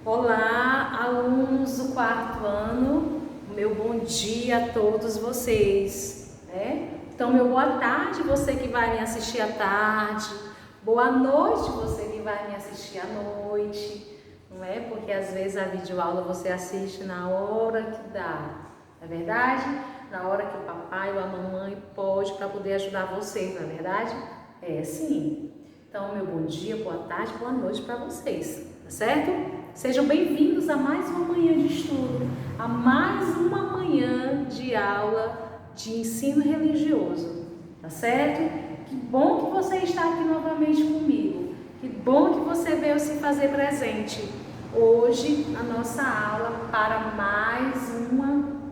Olá, alunos do quarto ano, meu bom dia a todos vocês, né? Então, meu boa tarde, você que vai me assistir à tarde, boa noite, você que vai me assistir à noite, não é? Porque às vezes a videoaula você assiste na hora que dá, não é verdade? Na hora que o papai ou a mamãe pode para poder ajudar vocês, não é verdade? É sim. Então, meu bom dia, boa tarde, boa noite para vocês, tá certo? Sejam bem-vindos a mais uma manhã de estudo, a mais uma manhã de aula de ensino religioso, tá certo? Que bom que você está aqui novamente comigo, que bom que você veio se fazer presente hoje na nossa aula para mais uma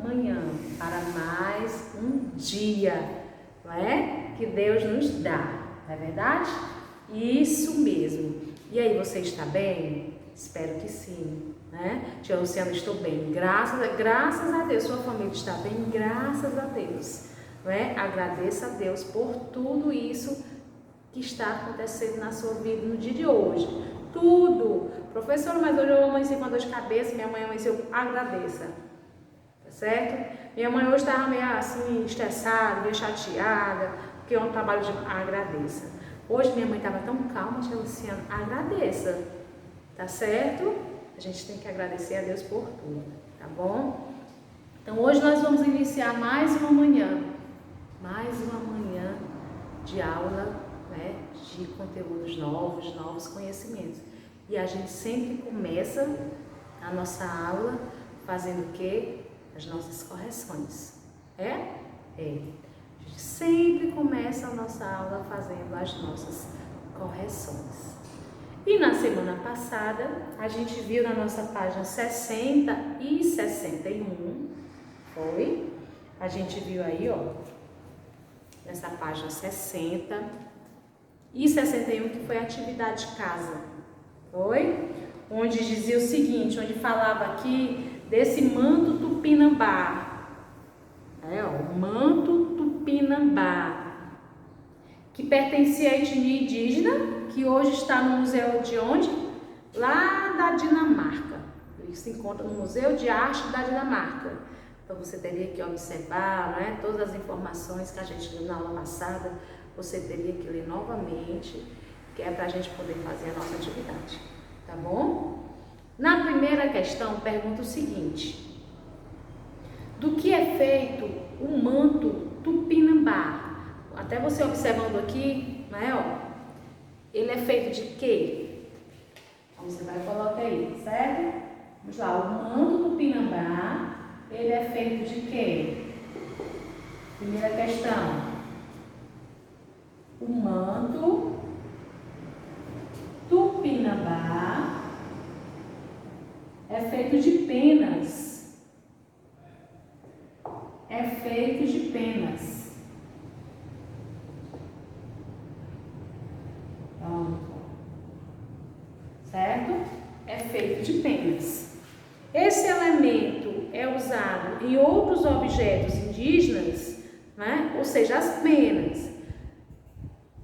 manhã, para mais um dia, não é? Que Deus nos dá, não é verdade? Isso mesmo. E aí, você está bem? Espero que sim, né? Tia Luciana, estou bem, graças a Deus. Sua família está bem, graças a Deus, não é? Agradeça a Deus por tudo isso que está acontecendo na sua vida no dia de hoje. Tudo. Professora, mas hoje eu amanheci com dor de cabeça, minha mãe amanheceu, agradeça, tá certo? Minha mãe hoje estava meio assim, estressada, meio chateada, porque é um trabalho de agradeça. Hoje minha mãe estava tão calma, tia Luciana, agradeça. Tá certo? A gente tem que agradecer a Deus por tudo, tá bom? Então hoje nós vamos iniciar mais uma manhã de aula, né? De conteúdos novos conhecimentos. E a gente sempre começa a nossa aula fazendo o quê? As nossas correções. É? É. A gente sempre começa a nossa aula fazendo as nossas correções. E na semana passada, a gente viu na nossa página 60 e 61, foi? A gente viu aí, ó, nessa página 60 e 61, que foi a atividade de casa, foi? Onde dizia o seguinte, onde falava aqui desse manto tupinambá, o manto tupinambá, que pertencia à etnia indígena, que hoje está no museu de onde? Lá da Dinamarca. Ele se encontra no Museu de Arte da Dinamarca. Então você teria que observar, né, todas as informações que a gente viu na aula passada, você teria que ler novamente, que é para a gente poder fazer a nossa atividade, tá bom? Na primeira questão, pergunta o seguinte: do que é feito o manto tupinambá? Até você observando aqui, né, ó, ele é feito de quê? Então você vai colocar aí, certo? Vamos lá, o manto tupinambá, ele é feito de quê? Primeira questão. O manto tupinambá é feito de penas. É feito de penas. Certo? É feito de penas. Esse elemento é usado em outros objetos indígenas, né? Ou seja, as penas.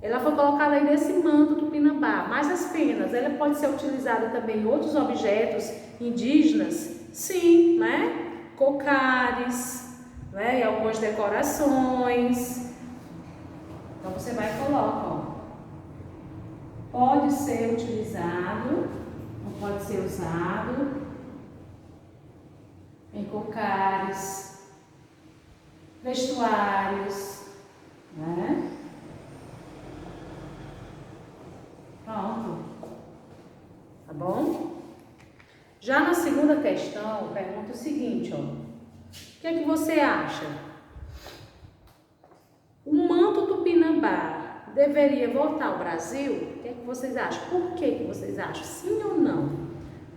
Ela foi colocada aí nesse manto tupinambá, mas as penas, ela pode ser utilizada também em outros objetos indígenas? Sim, né? Cocares, né? E algumas decorações. Então você vai e coloca, ó. Pode ser utilizado, não pode ser usado em cocares, vestuários, né? Pronto. Tá bom? Já na segunda questão, pergunta o seguinte, ó. O que é que você acha? O manto tupinambá deveria voltar ao Brasil? O que é que vocês acham? Por que vocês acham? Sim ou não?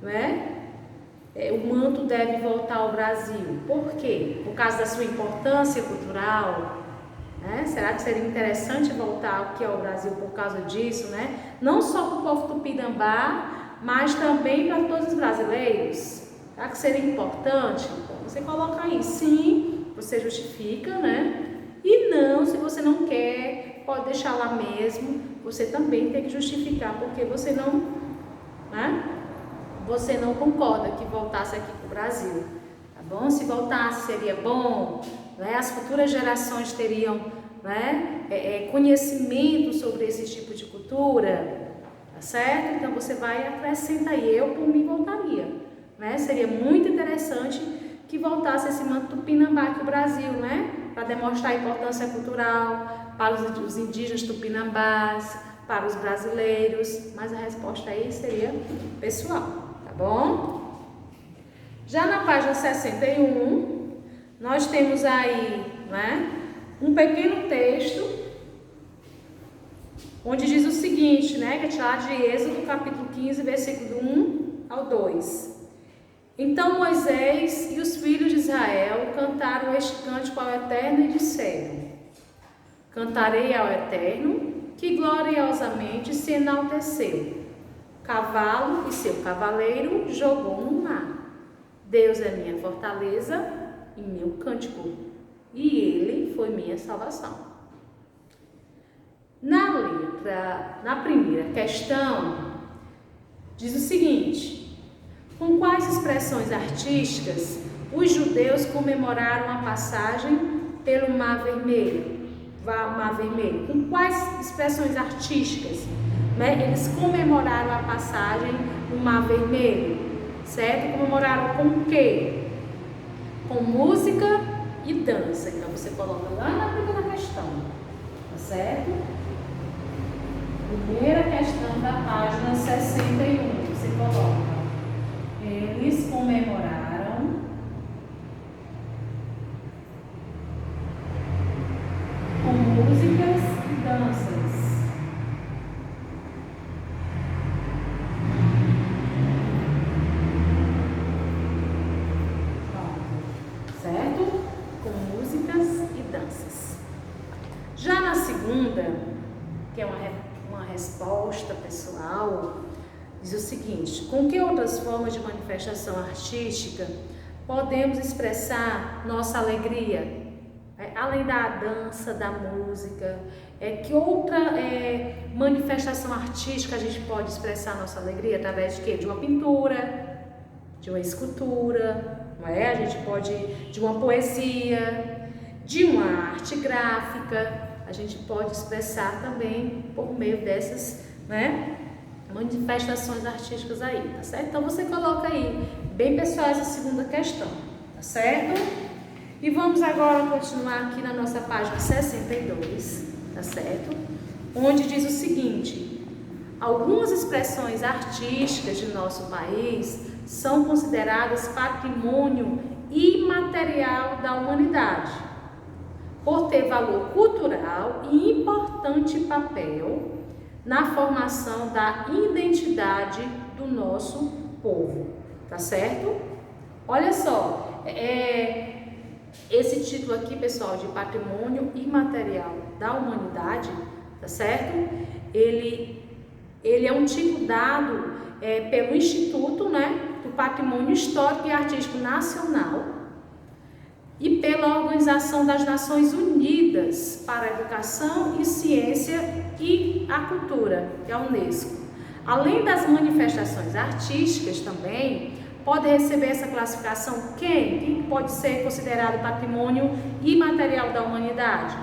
Não é? O manto deve voltar ao Brasil. Por quê? Por causa da sua importância cultural? Né? Será que seria interessante voltar aqui ao Brasil por causa disso, né? Não só para o povo tupinambá, mas também para todos os brasileiros. Será que seria importante? Então, você coloca aí sim, você justifica, né? E não, se você não quer, pode deixar lá mesmo. Você também tem que justificar porque você não, né? você não concorda que voltasse aqui para o Brasil, tá bom? Se voltasse seria bom, né? As futuras gerações teriam, né, conhecimento sobre esse tipo de cultura, tá certo? Então você vai acrescentar aí, eu por mim voltaria, né? Seria muito interessante que voltasse esse manto tupinambá aqui no Brasil, né? Para demonstrar a importância cultural para os indígenas tupinambás, para os brasileiros, mas a resposta aí seria pessoal, tá bom? Já na página 61, nós temos aí, né, um pequeno texto, onde diz o seguinte, né, que é tirado de Êxodo, capítulo 15, versículo do 1 ao 2. Então Moisés e os filhos de Israel cantaram este cântico ao Eterno e disseram: Cantarei ao Eterno, que gloriosamente se enalteceu. Cavalo e seu cavaleiro jogou no mar. Deus é minha fortaleza e meu cântico, e ele foi minha salvação. Na primeira questão, diz o seguinte: com quais expressões artísticas os judeus comemoraram a passagem pelo Mar Vermelho? Com quais expressões artísticas, né, eles comemoraram a passagem no Mar Vermelho, certo? Comemoraram com o quê? Com música e dança. Então você coloca lá na primeira questão, tá certo? Primeira questão da página 61, você coloca: eles comemoraram com músicas e danças. Certo? Com músicas e danças. Já na segunda, que é uma resposta pessoal, diz o seguinte: com que outras formas de manifestação artística podemos expressar nossa alegria? Além da dança, da música, que outra manifestação artística a gente pode expressar nossa alegria? Através de quê? De uma pintura, de uma escultura, não é? A gente pode, de uma poesia, de uma arte gráfica, a gente pode expressar também por meio dessas, né, manifestações artísticas aí, tá certo? Então você coloca aí, bem pessoal, essa segunda questão, tá certo? E vamos agora continuar aqui na nossa página 62, tá certo? Onde diz o seguinte: algumas expressões artísticas de nosso país são consideradas patrimônio imaterial da humanidade, por ter valor cultural e importante papel na formação da identidade do nosso povo, tá certo? Olha só, esse título aqui, pessoal, de patrimônio imaterial da humanidade, tá certo? Ele é um título dado pelo Instituto, né, do Patrimônio Histórico e Artístico Nacional e pela Organização das Nações Unidas para a Educação e Ciência e a Cultura, que é a Unesco. Além das manifestações artísticas também, pode receber essa classificação quem pode ser considerado patrimônio imaterial da humanidade?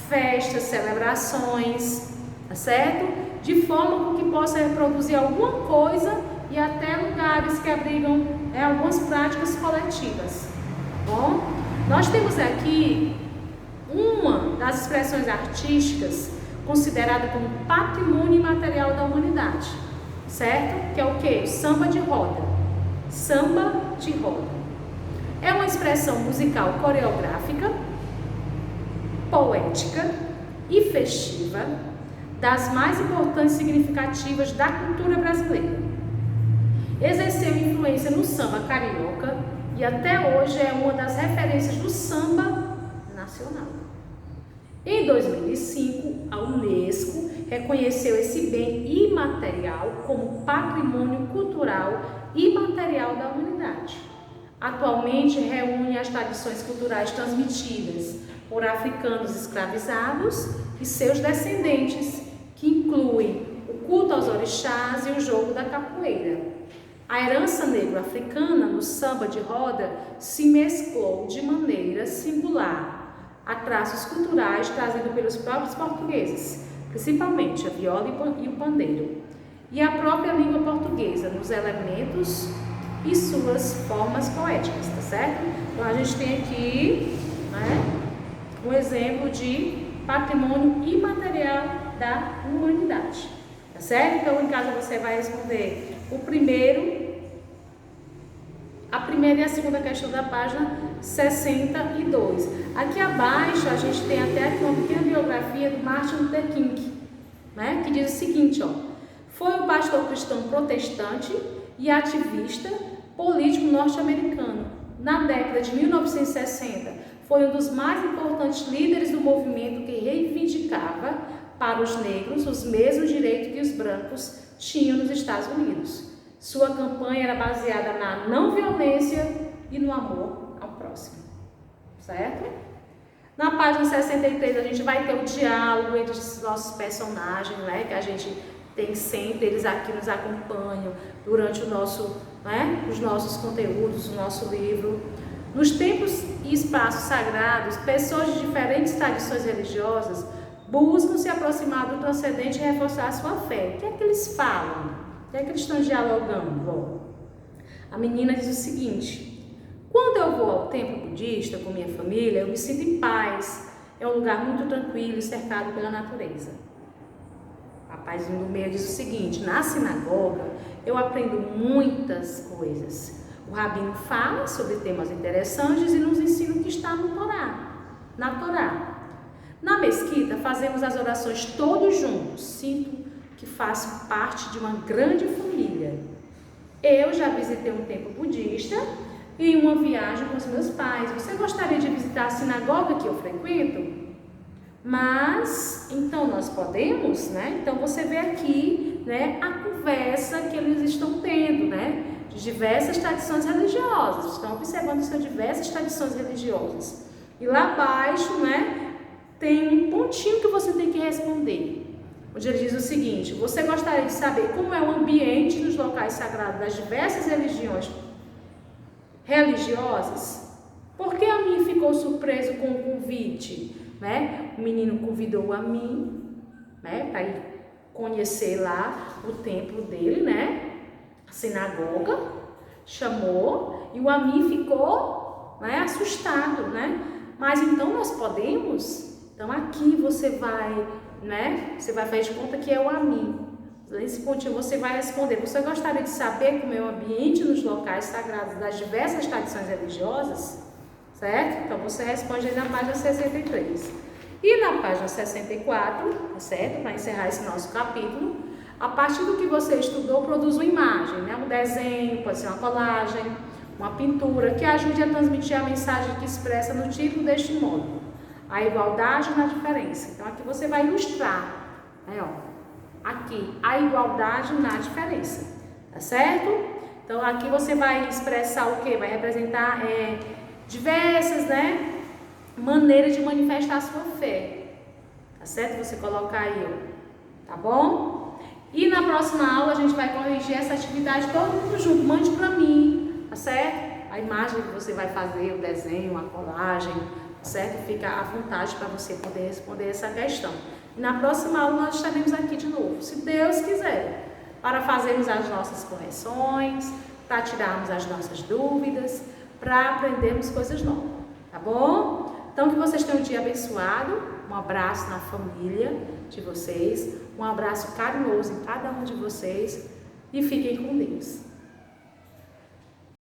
Festas, celebrações, tá certo? De forma que possa reproduzir alguma coisa e até lugares que abrigam algumas práticas coletivas, tá bom? Nós temos aqui uma das expressões artísticas considerada como patrimônio imaterial da humanidade, certo? Que é o quê? O samba de roda. Samba de roda. É uma expressão musical coreográfica, poética e festiva, das mais importantes e significativas da cultura brasileira. Exerceu influência no samba carioca e até hoje é uma das referências do samba nacional. Em 2005, a Unesco reconheceu esse bem imaterial como patrimônio cultural imaterial da humanidade. Atualmente reúne as tradições culturais transmitidas por africanos escravizados e seus descendentes, que incluem o culto aos orixás e o jogo da capoeira. A herança negro-africana no samba de roda se mesclou de maneira singular a traços culturais trazidos pelos próprios portugueses, principalmente a viola e o pandeiro, e a própria língua portuguesa nos elementos e suas formas poéticas, tá certo? Então a gente tem aqui, né, um exemplo de patrimônio imaterial da humanidade, tá certo? Então em casa você vai responder a primeira e a segunda questão da página 62. Aqui abaixo a gente tem até aqui uma pequena biografia do Martin Luther King, né, que diz o seguinte, ó: foi um pastor cristão protestante e ativista político norte-americano. Na década de 1960, foi um dos mais importantes líderes do movimento que reivindicava para os negros os mesmos direitos que os brancos tinham nos Estados Unidos. Sua campanha era baseada na não violência e no amor ao próximo, certo? Na página 63 a gente vai ter o diálogo entre os nossos personagens, né, que a gente tem sempre, eles aqui nos acompanham durante o nosso, né, os nossos conteúdos, o nosso livro. Nos templos e espaços sagrados, pessoas de diferentes tradições religiosas buscam se aproximar do transcendente e reforçar a sua fé. O que é que eles falam? O que é que eles estão dialogando? Bom, a menina diz o seguinte: quando eu vou ao templo budista com minha família, eu me sinto em paz. É um lugar muito tranquilo e cercado pela natureza. O rapazinho do meio diz o seguinte: na sinagoga eu aprendo muitas coisas. O rabino fala sobre temas interessantes e nos ensina o que está no Torá, na Torá. Na mesquita fazemos as orações todos juntos. Sinto que faço parte de uma grande família. Eu já visitei um templo budista em uma viagem com os meus pais. Você gostaria de visitar a sinagoga que eu frequento? Mas, então nós podemos, né? Então você vê aqui, né, a conversa que eles estão tendo, né? De diversas tradições religiosas. Estão observando essas diversas tradições religiosas. E lá abaixo, né, tem um pontinho que você tem que responder. Onde ele diz o seguinte: você gostaria de saber como é o ambiente nos locais sagrados das diversas religiões religiosas? Por que a mim ficou surpreso com o convite? Né? O menino convidou a mim, né, para ir conhecer lá o templo dele, né, a sinagoga, chamou, e o Amin ficou, né, assustado, né? Mas então nós podemos? Então aqui você vai, né, você vai fazer de conta que é o Amin. Nesse pontinho você vai responder: você gostaria de saber como é o ambiente nos locais sagrados das diversas tradições religiosas? Certo? Então você responde aí na página 63. E na página 64, tá certo? Para encerrar esse nosso capítulo, a partir do que você estudou, produz uma imagem, né? Um desenho, pode ser uma colagem, uma pintura, que ajude a transmitir a mensagem que expressa no título deste módulo: a igualdade na diferença. Então aqui você vai ilustrar, né, ó, aqui, a igualdade na diferença, tá certo? Então aqui você vai expressar o que? Vai representar diversas, né, maneiras de manifestar a sua fé, tá certo? Você coloca aí, ó, tá bom? E na próxima aula a gente vai corrigir essa atividade todo mundo junto. Mande pra mim, tá certo? A imagem que você vai fazer, o desenho, a colagem, tá certo? Fica à vontade para você poder responder essa questão. E na próxima aula nós estaremos aqui de novo, se Deus quiser, para fazermos as nossas correções, para tirarmos as nossas dúvidas, para aprendermos coisas novas, tá bom? Então que vocês tenham um dia abençoado, um abraço na família de vocês, um abraço carinhoso em cada um de vocês e fiquem com Deus.